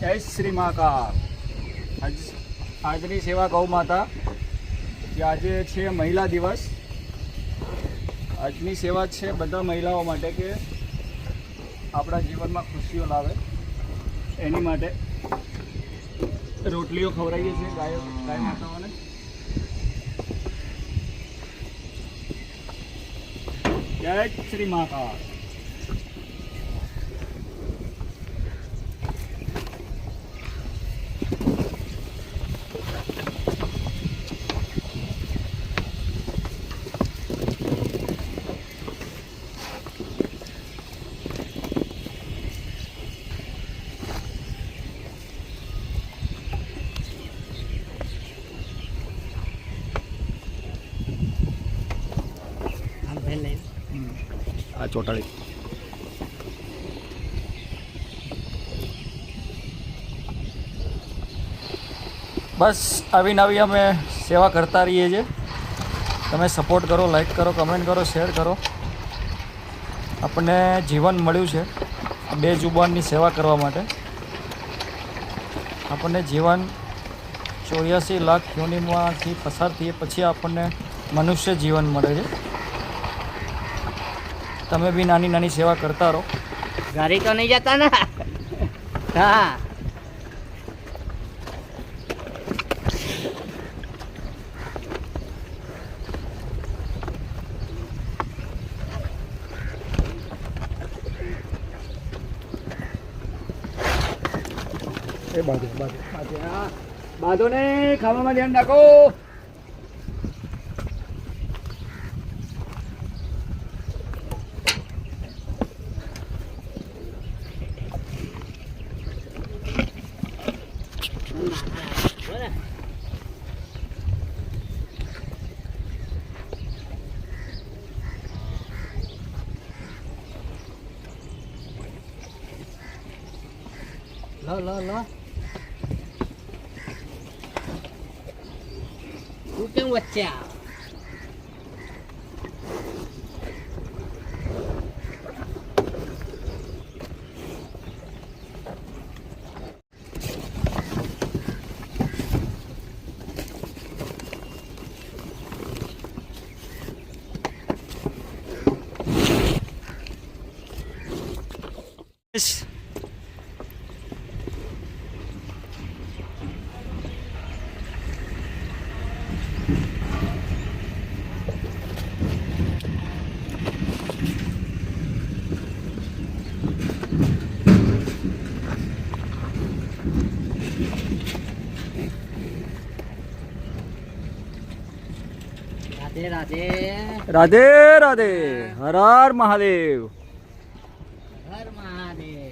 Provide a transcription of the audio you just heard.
જય શ્રી મહાકાલ। આજની સેવા ગૌ માતા જે આજે છે મહિલા દિવસ। આજની સેવા છે બધા મહિલાઓ માટે કે આપણા જીવનમાં ખુશીઓ લાવે એની માટે રોટલીઓ ખવડાવીએ છીએ ગાય માતાઓને। જય શ્રી મહાકાલ। આ ચોટાડી બસ આવી નવી અમે સેવા કરતા રહીએ છીએ। તમે સપોર્ટ કરો, લાઈક કરો, કમેન્ટ કરો, શેર કરો। આપણને જીવન મળ્યું છે આ બે જુબાનની સેવા કરવા માટે। આપણને જીવન 84 લાખ યોનિમાંથી પસાર થઈએ પછી આપણને મનુષ્ય જીવન મળે છે। તમે બી નાની નાની સેવા કરતા રહો। ઘરે તો નહીં જતા ને? હા એ બાજુ બાજુ ને ખાવામાં ધ્યાન રાખો। લો લો લો તું કેમ વચ્ચે આવ? રાધે રાધે રાધે રાધે। હર હર મહાદેવ। હર મહાદેવ।